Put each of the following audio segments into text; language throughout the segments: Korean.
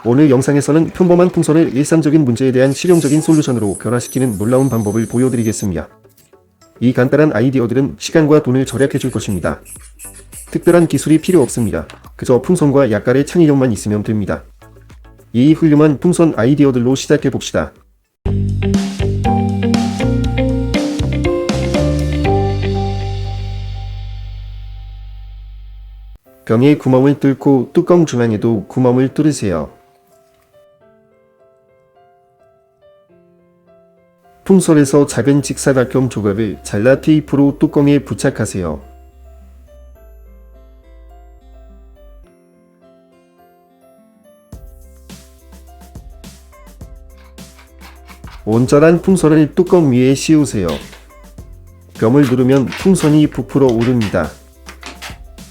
오늘 영상에서는 평범한 풍선을 일상적인 문제에 대한 실용적인 솔루션으로 변화시키는 놀라운 방법을 보여드리겠습니다. 이 간단한 아이디어들은 시간과 돈을 절약해 줄 것입니다. 특별한 기술이 필요 없습니다. 그저 풍선과 약간의 창의력만 있으면 됩니다. 이 훌륭한 풍선 아이디어들로 시작해 봅시다. 병에 구멍을 뚫고 뚜껑 중앙에도 구멍을 뚫으세요. 풍선에서 작은 직사각형 조각을 잘라 테이프로 뚜껑에 부착하세요. 온전한 풍선을 뚜껑 위에 씌우세요. 뼘을 누르면 풍선이 부풀어 오릅니다.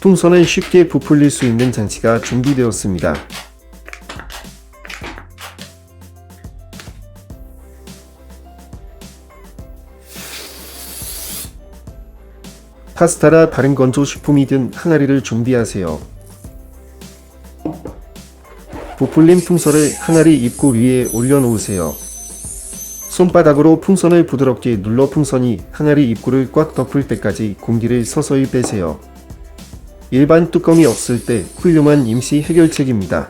풍선을 쉽게 부풀릴 수 있는 장치가 준비되었습니다. 파스타나 다른 건조식품이든 항아리를 준비하세요. 부풀린 풍선을 항아리 입구 위에 올려놓으세요. 손바닥으로 풍선을 부드럽게 눌러 풍선이 항아리 입구를 꽉 덮을 때까지 공기를 서서히 빼세요. 일반 뚜껑이 없을 때 훌륭한 임시 해결책입니다.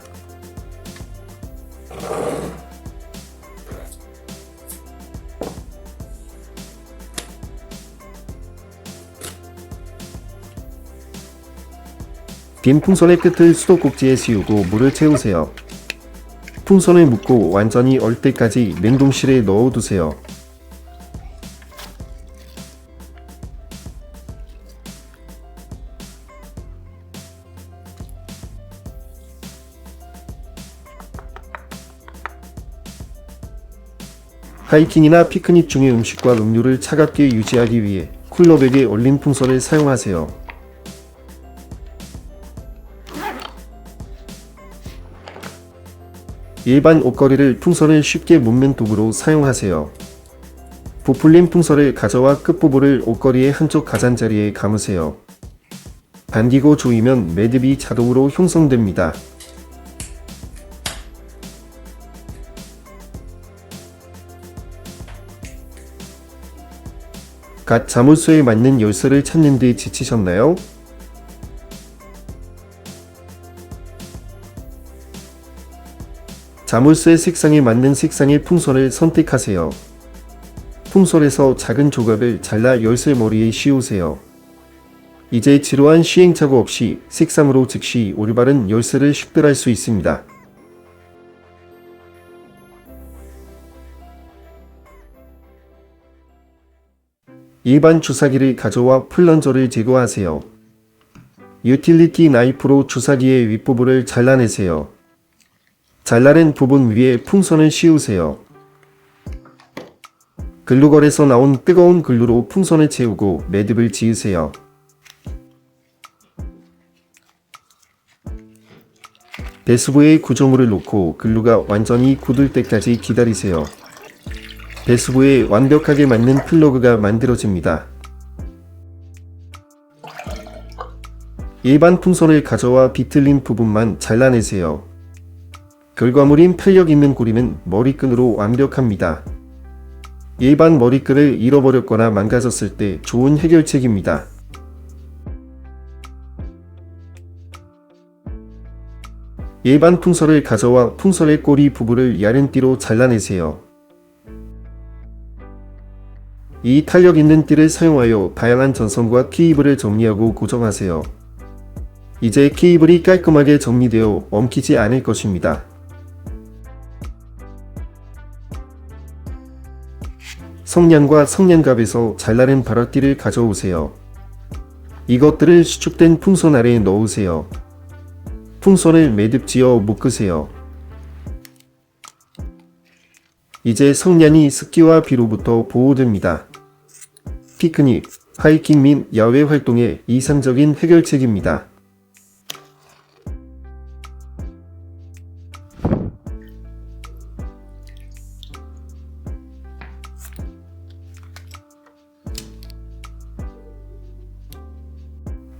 빈 풍선의 끝을 수도꼭지에 씌우고 물을 채우세요. 풍선을 묶고 완전히 얼 때까지 냉동실에 넣어두세요. 하이킹이나 피크닉 중의 음식과 음료를 차갑게 유지하기 위해 쿨러백에 얼린 풍선을 사용하세요. 일반 옷걸이를 풍선을 쉽게 묶는 도구로 사용하세요. 부풀린 풍선을 가져와 끝부분을 옷걸이의 한쪽 가장자리에 감으세요. 반기고 조이면 매듭이 자동으로 형성됩니다. 갓 자물쇠에 맞는 열쇠를 찾는 데 지치셨나요? 자물쇠 색상에 맞는 색상의 풍선을 선택하세요. 풍선에서 작은 조각을 잘라 열쇠 머리에 씌우세요. 이제 지루한 시행착오 없이 색상으로 즉시 올바른 열쇠를 식별할 수 있습니다. 일반 주사기를 가져와 플런저를 제거하세요. 유틸리티 나이프로 주사기의 윗부분을 잘라내세요. 잘라낸 부분 위에 풍선을 씌우세요. 글루걸에서 나온 뜨거운 글루로 풍선을 채우고 매듭을 지으세요. 배수부에 구조물을 놓고 글루가 완전히 굳을 때까지 기다리세요. 배수부에 완벽하게 맞는 플러그가 만들어집니다. 일반 풍선을 가져와 비틀린 부분만 잘라내세요. 결과물인 탄력 있는 고리는 머리끈으로 완벽합니다. 일반 머리끈을 잃어버렸거나 망가졌을 때 좋은 해결책입니다. 일반 풍선을 가져와 풍선의 꼬리 부분을 얇은 띠로 잘라내세요. 이 탄력 있는 띠를 사용하여 다양한 전선과 케이블을 정리하고 고정하세요. 이제 케이블이 깔끔하게 정리되어 엉키지 않을 것입니다. 성냥과 성냥갑에서 잘라낸 바라띠를 가져오세요. 이것들을 수축된 풍선 아래에 넣으세요. 풍선을 매듭지어 묶으세요. 이제 성냥이 습기와 비로부터 보호됩니다. 피크닉, 하이킹 및 야외 활동에 이상적인 해결책입니다.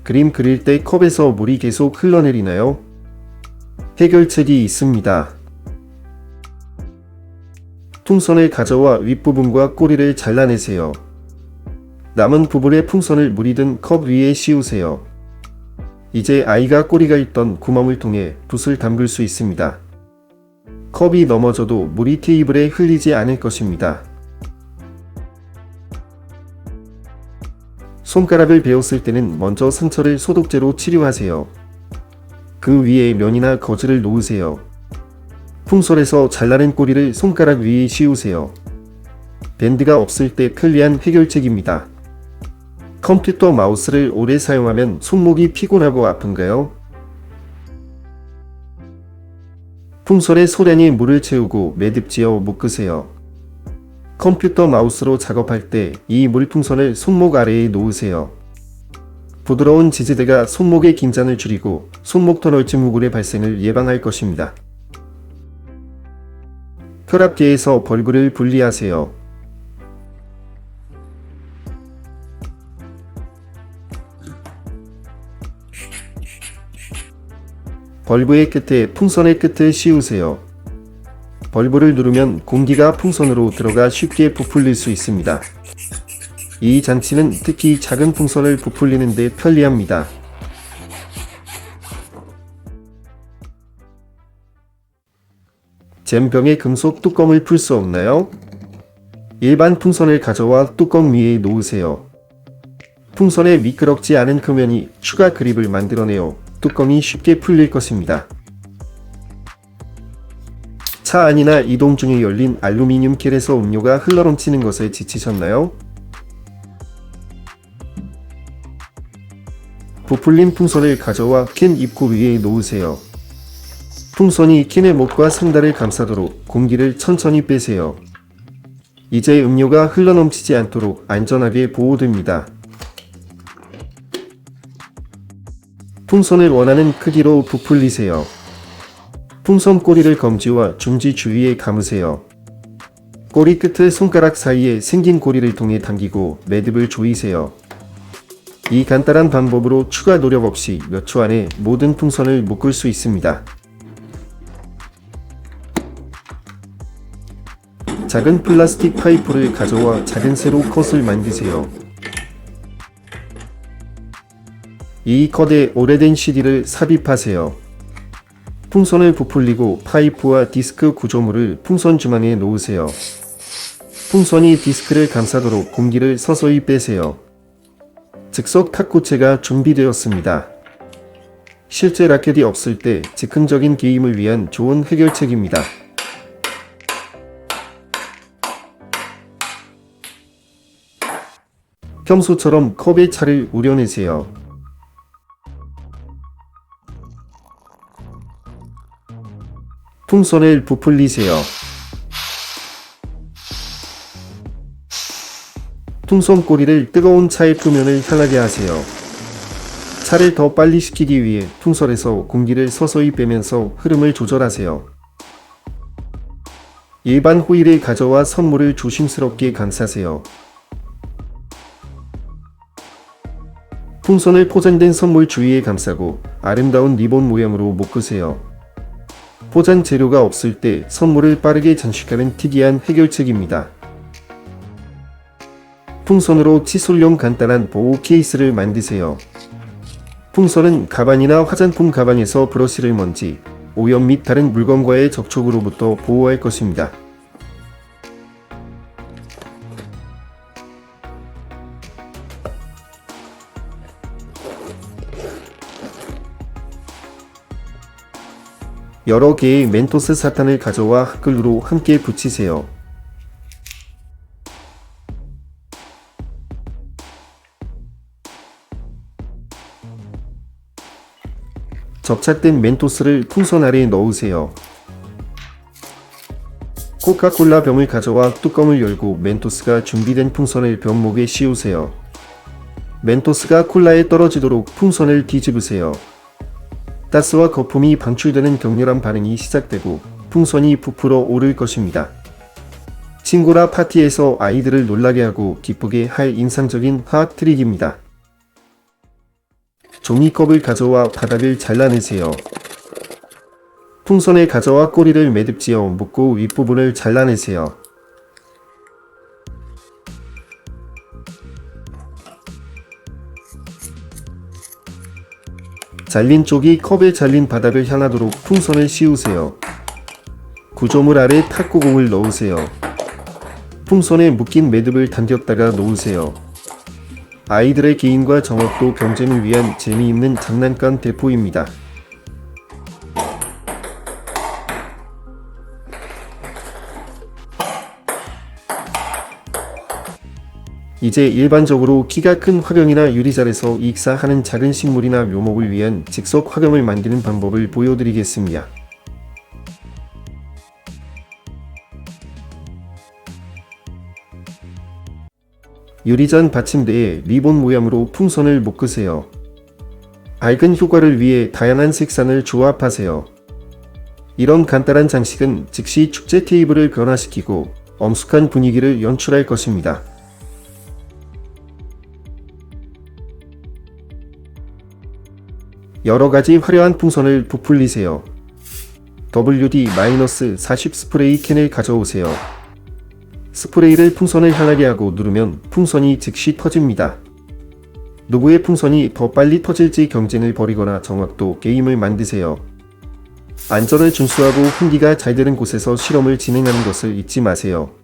그림 그릴 때 컵에서 물이 계속 흘러내리나요? 해결책이 있습니다. 풍선을 가져와 윗부분과 꼬리를 잘라내세요. 남은 부분의 풍선을 물이 든 컵 위에 씌우세요. 이제 아이가 꼬리가 있던 구멍을 통해 붓을 담글 수 있습니다. 컵이 넘어져도 물이 테이블에 흘리지 않을 것입니다. 손가락을 베었을 때는 먼저 상처를 소독제로 치료하세요. 그 위에 면이나 거즈를 놓으세요. 풍선에서 잘라낸 꼬리를 손가락 위에 씌우세요. 밴드가 없을 때 편리한 해결책입니다. 컴퓨터 마우스를 오래 사용하면 손목이 피곤하고 아픈가요? 풍선에 소량의 물을 채우고 매듭지어 묶으세요. 컴퓨터 마우스로 작업할 때 이 물풍선을 손목 아래에 놓으세요. 부드러운 지지대가 손목의 긴장을 줄이고 손목 터널증 후굴의 발생을 예방할 것입니다. 혈압계에서 벌브를 분리하세요. 벌브의 끝에 풍선의 끝을 씌우세요. 벌브를 누르면 공기가 풍선으로 들어가 쉽게 부풀릴 수 있습니다. 이 장치는 특히 작은 풍선을 부풀리는 데 편리합니다. 잼병에 금속 뚜껑을 풀 수 없나요? 일반 풍선을 가져와 뚜껑 위에 놓으세요. 풍선에 미끄럽지 않은 표면이 추가 그립을 만들어내어 뚜껑이 쉽게 풀릴 것입니다. 차 안이나 이동 중에 열린 알루미늄 캔에서 음료가 흘러넘치는 것에 지치셨나요? 부풀린 풍선을 가져와 캔 입구 위에 놓으세요. 풍선이 캔의 목과 상단을 감싸도록 공기를 천천히 빼세요. 이제 음료가 흘러넘치지 않도록 안전하게 보호됩니다. 풍선을 원하는 크기로 부풀리세요. 풍선 꼬리를 검지와 중지 주위에 감으세요. 꼬리 끝을 손가락 사이에 생긴 고리를 통해 당기고 매듭을 조이세요. 이 간단한 방법으로 추가 노력 없이 몇 초 안에 모든 풍선을 묶을 수 있습니다. 작은 플라스틱 파이프를 가져와 작은 세로 컷을 만드세요. 이 컷에 오래된 CD를 삽입하세요. 풍선을 부풀리고 파이프와 디스크 구조물을 풍선 주머니에 놓으세요. 풍선이 디스크를 감싸도록 공기를 서서히 빼세요. 즉석 탁구채가 준비되었습니다. 실제 라켓이 없을 때 즉흥적인 게임을 위한 좋은 해결책입니다. 평소처럼 컵에 차를 우려내세요. 풍선을 부풀리세요. 풍선 꼬리를 뜨거운 차의 표면을 향하게 하세요. 차를 더 빨리 식히기 위해 풍선에서 공기를 서서히 빼면서 흐름을 조절하세요. 일반 호일을 가져와 선물을 조심스럽게 감싸세요. 풍선을 포장된 선물 주위에 감싸고 아름다운 리본 모양으로 묶으세요. 포장 재료가 없을 때 선물을 빠르게 장식하는 특이한 해결책입니다. 풍선으로 칫솔용 간단한 보호 케이스를 만드세요. 풍선은 가방이나 화장품 가방에서 브러쉬를 먼지, 오염 및 다른 물건과의 접촉으로부터 보호할 것입니다. 여러 개의 멘토스 사탕을 가져와 핫글루로 함께 붙이세요. 접착된 멘토스를 풍선 아래에 넣으세요. 코카콜라 병을 가져와 뚜껑을 열고 멘토스가 준비된 풍선을 병목에 씌우세요. 멘토스가 콜라에 떨어지도록 풍선을 뒤집으세요. 가스와 거품이 방출되는 격렬한 반응이 시작되고 풍선이 부풀어 오를 것입니다. 친구나 파티에서 아이들을 놀라게 하고 기쁘게 할 인상적인 화학 트릭입니다. 종이컵을 가져와 바닥을 잘라내세요. 풍선을 가져와 꼬리를 매듭지어 묶고 윗부분을 잘라내세요. 잘린 쪽이 컵에 잘린 바닥을 향하도록 풍선을 씌우세요. 구조물 아래 탁구공을 넣으세요. 풍선에 묶인 매듭을 당겼다가 놓으세요. 아이들의 개인과 정확도 경쟁을 위한 재미있는 장난감 대포입니다. 이제 일반적으로 키가 큰 화경이나 유리잔에서 익사하는 작은 식물이나 묘목을 위한 즉석 화경을 만드는 방법을 보여드리겠습니다. 유리잔 받침대에 리본 모양으로 풍선을 묶으세요. 밝은 효과를 위해 다양한 색상을 조합하세요. 이런 간단한 장식은 즉시 축제 테이블을 변화시키고 엄숙한 분위기를 연출할 것입니다. 여러가지 화려한 풍선을 부풀리세요. WD-40 스프레이 캔을 가져오세요. 스프레이를 풍선을 향하게 하고 누르면 풍선이 즉시 터집니다. 누구의 풍선이 더 빨리 터질지 경쟁을 벌이거나 정확도 게임을 만드세요. 안전을 준수하고 환기가 잘 되는 곳에서 실험을 진행하는 것을 잊지 마세요.